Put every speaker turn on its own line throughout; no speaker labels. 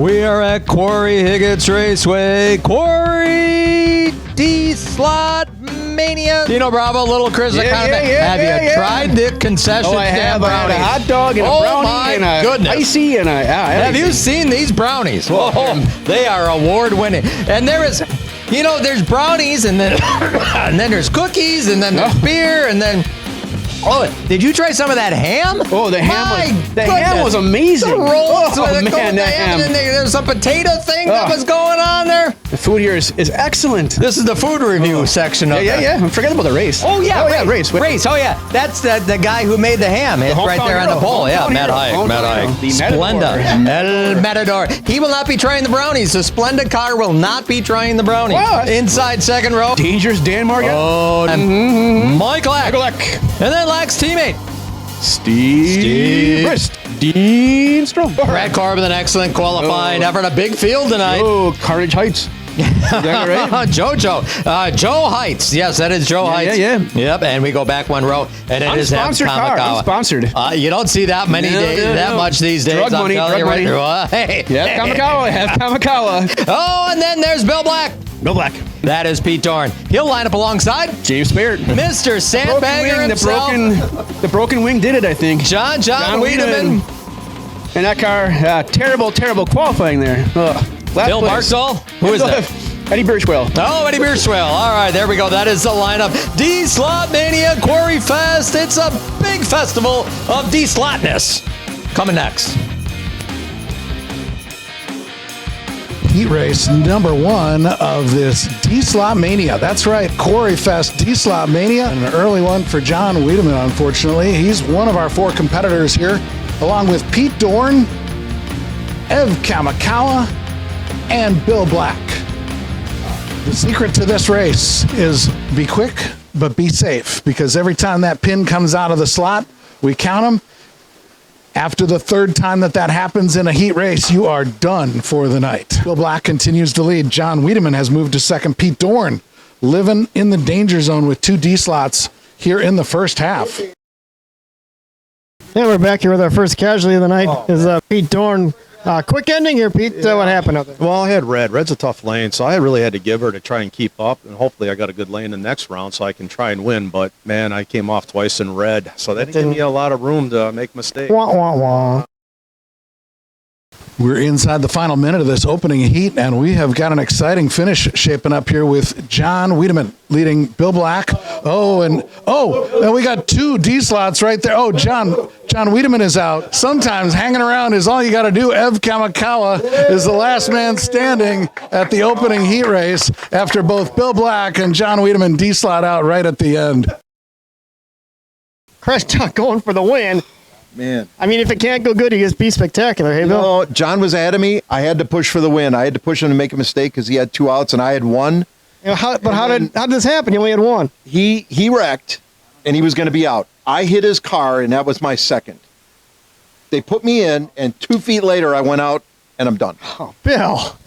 We are at Quarry Heights Raceway. Quarry Deslotmania. Dino Bravo, Little Chris. Have you tried the concession stand brownies?
I had a hot dog and a brownie and a
goodness.
icy and a
Have you seen these brownies? Whoa, they are award-winning. And there's brownies, and then and then there's cookies, and then there's beer, and then. Oh, did you try some of that ham?
Oh, the ham was amazing.
The rolls
the ham.
And there's some potato thing that was going on there.
The food here is excellent.
This is the food review section of
Yeah. I'm forgetting about the race.
Oh, yeah.
Race.
Oh, yeah. That's the guy who made the ham. It's right there on the pole. Yeah, Matt Hayek. Splenda. El Matador. He will not be trying the brownies. The Splenda car will not be trying the brownies.
Wow.
Inside second row.
Dangerous Dan Morgan.
Oh, Mike Lack. And then Lack's teammate.
Steve Brist. Dean Strom.
Brad Corbin, an excellent qualifying effort. A big field tonight.
Oh, Quarry Heights. Is that right?
Joe Heights. Yes, that is Joe Heights.
Yeah.
Yep, and we go back one row, and it is
Unsponsored car. Unsponsored.
You don't see that much these days.
Drug money.
Hey.
Yeah, Kamikawa.
Oh, and then there's Bill Black. That is Pete Dorn. He'll line up alongside
James Barrett.
Mr. Sandbagger himself.
The broken wing did it, I think.
John Wiedemann.
And that car, terrible qualifying there.
Bill Barksdale? Who is that?
Eddie Birchwell.
Oh, Eddie Birchwell. All right, there we go. That is the lineup. Deslotmania Quarryfest. It's a big festival of deslotness. Coming next.
Heat race number 1 of this Deslotmania. That's right, Quarryfest Deslotmania. And an early one for John Wiedemann, unfortunately. He's one of our 4 competitors here, along with Pete Dorn, Ev Kamikawa, and Bill Black. The secret to this race is be quick, but be safe, because every time that pin comes out of the slot, we count them. After the 3rd time that happens in a heat race, you are done for the night. Bill Black continues to lead. John Wiedemann has moved to second. Pete Dorn living in the danger zone with 2 D slots here in the first half.
Yeah, we're back here with our first casualty of the night. Is Pete Dorn. Quick ending here, Pete. What happened out there?
Well, I had Red. Red's a tough lane, so I really had to give her to try and keep up, and hopefully I got a good lane in the next round so I can try and win. But, man, I came off twice in Red, so that didn't give me a lot of room to make mistakes.
Wah.
We're inside the final minute of this opening heat, and we have got an exciting finish shaping up here with John Wiedemann leading Bill Black. And we got 2 D slots right there. Oh, John Wiedemann is out. Sometimes hanging around is all you got to do. Ev Kamikawa is the last man standing at the opening heat race after both Bill Black and John Wiedemann D slot out right at the end.
Crash Talk going for the win.
Man.
I mean, if it can't go good, he gets be spectacular. Hey, Bill?
No, John was ahead of me. I had to push for the win. I had to push him to make a mistake because he had 2 outs and I had 1.
How did this happen? You only had 1.
He wrecked, and he was going to be out. I hit his car, and that was my second. They put me in, and 2 feet later, I went out, and I'm done.
Oh, Bill.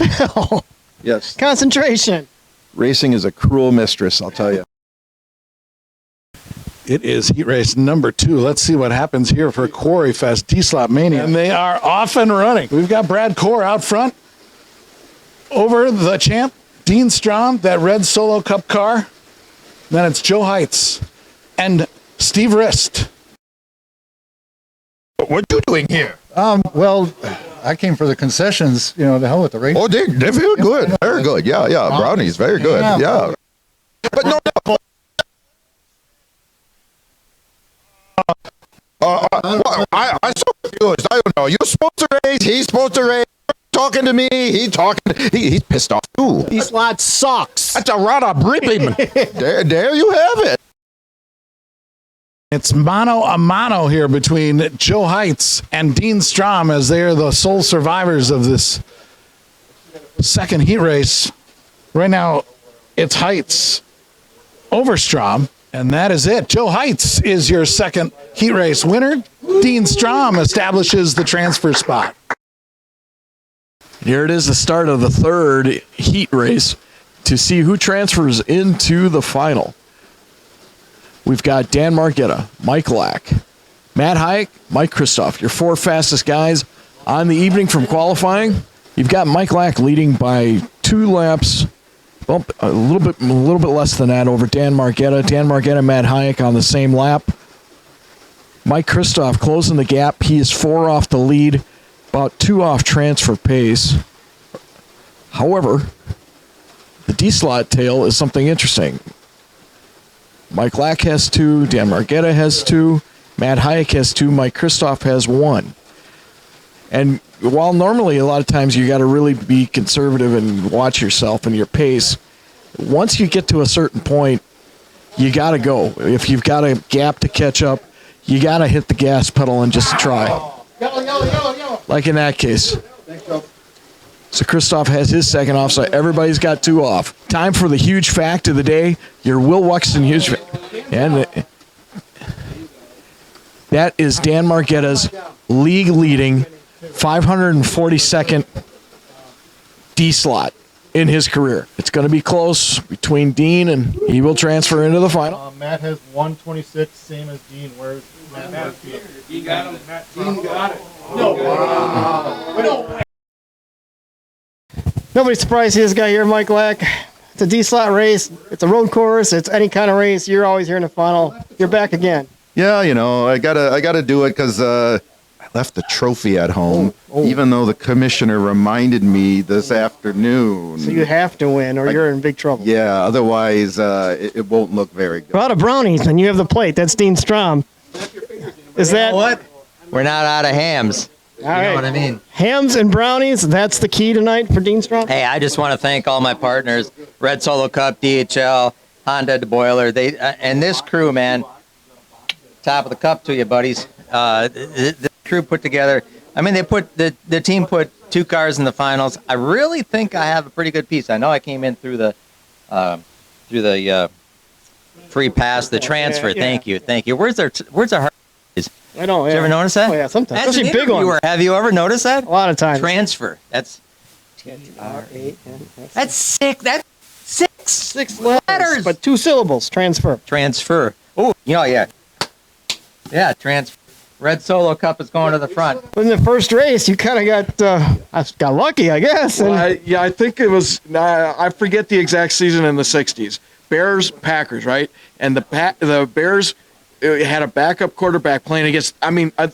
Yes.
Concentration.
Racing is a cruel mistress, I'll tell you.
It is heat race number 2. Let's see what happens here for Quarryfest Deslotmania. And they are off and running. We've got Brad Core out front. Over the champ, Dean Strom, that red Solo Cup car. Then it's Joe Heights and Steve Rist.
What are you doing here?
Well, I came for the concessions, the hell with the race.
Oh, they feel good. Very good. Yeah. Brownies, very good. Yeah. But no. I'm so confused. I don't know. You're supposed to race. He's supposed to race. Talking to me. He's pissed off too.
These slots sucks.
That's a rod of bripping. There you have it.
It's mano a mano here between Joe Heights and Dean Strom as they are the sole survivors of this second heat race. Right now, it's Heights over Strom, and that is it. Joe Heights is your second heat race winner. Dean Strom establishes the transfer spot.
Here it is, the start of the third heat race to see who transfers into the final. We've got Dan Margetta, Mike Lack, Matt Hayek, Mike Kristoff, your 4 fastest guys on the evening from qualifying. You've got Mike Lack leading by 2 laps, well, a little bit less than that over Dan Margetta. Dan Margetta, Matt Hayek on the same lap. Mike Kristoff closing the gap. He is 4 off the lead, about 2 off transfer pace. However, the D-slot tail is something interesting. Mike Lack has 2, Dan Margetta has 2, Matt Hayek has 2, Mike Kristoff has 1. And while normally a lot of times you got to really be conservative and watch yourself and your pace, once you get to a certain point, you got to go. If you've got a gap to catch up, you got to hit the gas pedal and just try. Like in that case. So Kristoff has his second off, so everybody's got 2 off. Time for the huge fact of the day, your Will Wexton huge fact. And that is Dan Margetta's league-leading 542nd D-slot in his career. It's going to be close between Dean, and he will transfer into the final.
Matt has 126, same as Dean. Where's Matt? Dean got him. Dean got it. No.
Nobody's surprised to see this guy here, Mike Lack. It's a D-slot race. It's a road course. It's any kind of race. You're always here in the final. You're back again.
Yeah, I gotta do it because I left the trophy at home, even though the commissioner reminded me this afternoon.
So you have to win, or you're in big trouble.
Yeah, otherwise it won't look very good.
We're out of brownies, and you have the plate. That's Dean Strom. Is that
what? We're not out of hams.
All right.
You know what I mean?
Hams and brownies, that's the key tonight for Dean Strom?
Hey, I just want to thank all my partners, Red Solo Cup, DHL, Honda, the Boiler, and this crew, man. Top of the cup to you, buddies. The crew put together. I mean, the team put 2 cars in the finals. I really think I have a pretty good piece. I know I came in through the free pass, the transfer.
Yeah.
Thank you. Where's our heart?
I know. Yeah.
Did you ever notice that?
Oh yeah, sometimes.
That's
Especially big ones.
Have you ever noticed that?
A lot of times.
Transfer. That's sick. That's 6 letters.
But 2 syllables. Transfer.
Transfer. Oh, yeah. Yeah, transfer. Red Solo Cup is going to the front.
But in the first race, you kind of got lucky, I guess. And
I think it was, I forget the exact season in the 60s. Bears, Packers, right? And the Bears had a backup quarterback playing against,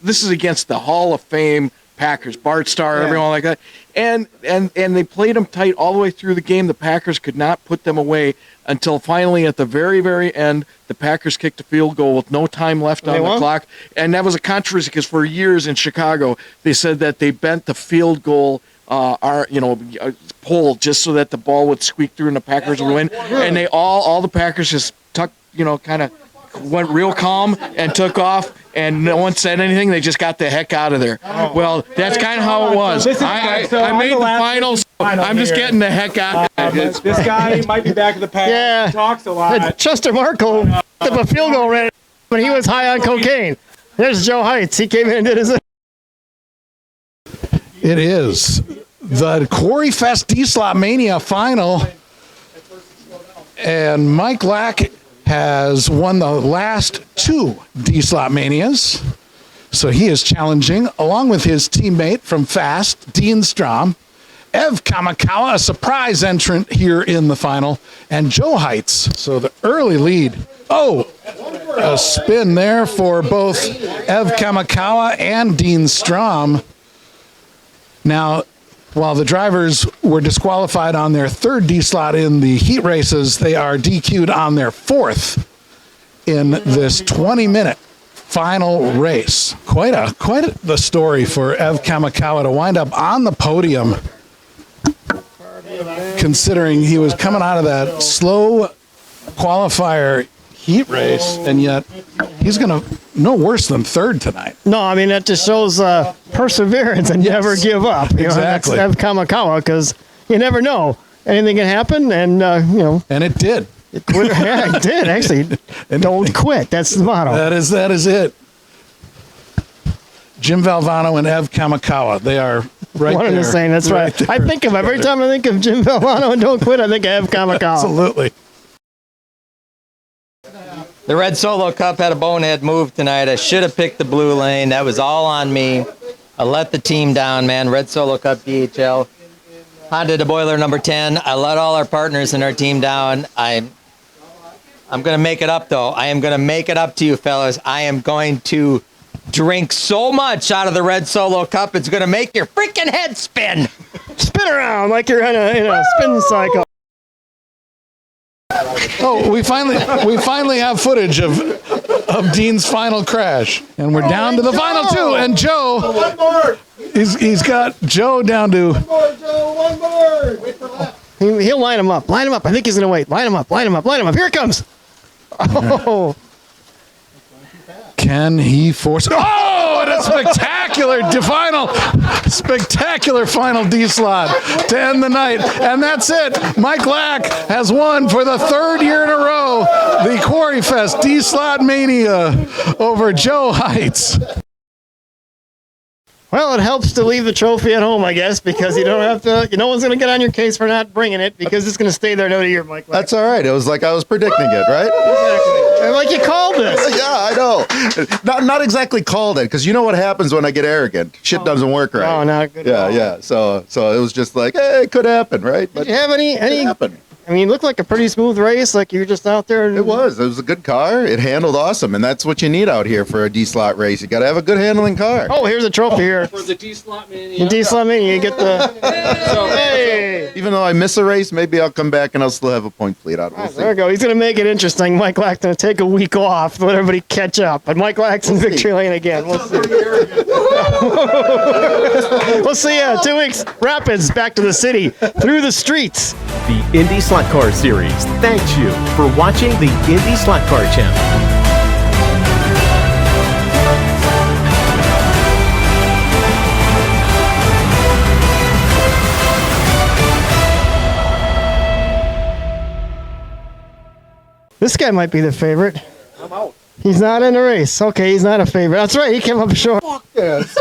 this is against the Hall of Fame Packers, Bart Starr, everyone like that. And they played them tight all the way through the game. The Packers could not put them away until finally at the very, very end, the Packers kicked a field goal with no time left on the clock. And that was a controversy because for years in Chicago, they said that they bent the field goal pole just so that the ball would squeak through and the Packers would win. And they all the Packers just kind of went real calm and took off, and no one said anything. They just got the heck out of there. Well, that's kind of how it was. I made the finals. I'm just getting the heck out of there.
This guy might be back in the past.
Yeah.
He talks a lot.
Chester Markle took a field goal ran when he was high on cocaine. There's Joe Heights. He came in and did his.
It is the Quarryfest Deslotmania final, and Mike Lack has won the last 2 Deslotmanias, so he is challenging along with his teammate from Fast, Dean Strom, Ev Kamikawa, a surprise entrant here in the final, and Joe Heights. So the early lead. Oh, a spin there for both Ev Kamikawa and Dean Strom. Now, while the drivers were disqualified on their 3rd D-slot in the heat races, they are DQ'd on their 4th in this 20-minute final race. Quite the story for Ev Kamikawa to wind up on the podium, considering he was coming out of that slow qualifier heat race, and yet he's going to no worse than 3rd tonight.
No, that just shows perseverance and never give up.
Exactly.
That's Kamikawa, because you never know. Anything can happen, and,
And it did.
It did, actually. Don't quit. That's the motto.
That is it. Jim Valvano and Ev Kamikawa. They are right
One
there.
and the same, that's right.
there
I think of every time I think of Jim Valvano and Don't Quit, I think of Ev Kamikawa.
Absolutely.
The Red Solo Cup had a bonehead move tonight. I should have picked the blue lane. That was all on me. I let the team down, man. Red Solo Cup DHL. Honda to boiler number 10. I let all our partners in our team down. I'm going to make it up, though. I am going to make it up to you, fellas. I am going to drink so much out of the red Solo Cup, it's going to make your freaking head spin.
Spin around like you're in a spin cycle.
Oh, we finally have footage of Dean's final crash, and we're down to the final two. And Joe,
One more.
he's got Joe down to.
One more, Joe. One more. Wait for lap.
He'll line him up. Line him up. I think he's going to wait. Line him up. Line him up. Line him up. Here it comes. Oh.
Can he force it? Oh, and a spectacular final D-slot to end the night. And that's it. Mike Lack has won for the third year in a row the Quarryfest Deslotmania over Joe Heights.
Well, it helps to leave the trophy at home, I guess, because you don't have to. No one's going to get on your case for not bringing it because it's going to stay there another year, Mike.
That's all right. It was like I was predicting it, right?
Exactly. Like you called this.
Yeah, I know. Not exactly called it, because you know what happens when I get arrogant. Shit doesn't work right.
Oh, not good.
Yeah. So it was just like, hey, it could happen, right?
Did you have any?
Happen.
I mean, it looked like a pretty smooth race. Like you were just out there.
It was a good car. It handled awesome, and that's what you need out here for a D-slot race. You got to have a good handling car.
Oh, here's a trophy here.
For the Deslotmania.
In Deslotmania, you get the. Hey.
Even though I miss a race, maybe I'll come back and I'll still have a point fleet out. We'll see.
There we go. He's going to make it interesting. Mike Lack's going to take a week off, let everybody catch up. But Mike Lack's in victory lane again. We'll see. We'll see you in 2 weeks. Rapids, back to the city, through the streets.
The Indy Slot Car Series thanks you for watching the Indy Slot Car channel.
This guy might be the favorite. I'm out. He's not in the race. Okay, he's not a favorite. That's right. He came up short.
Fuck this.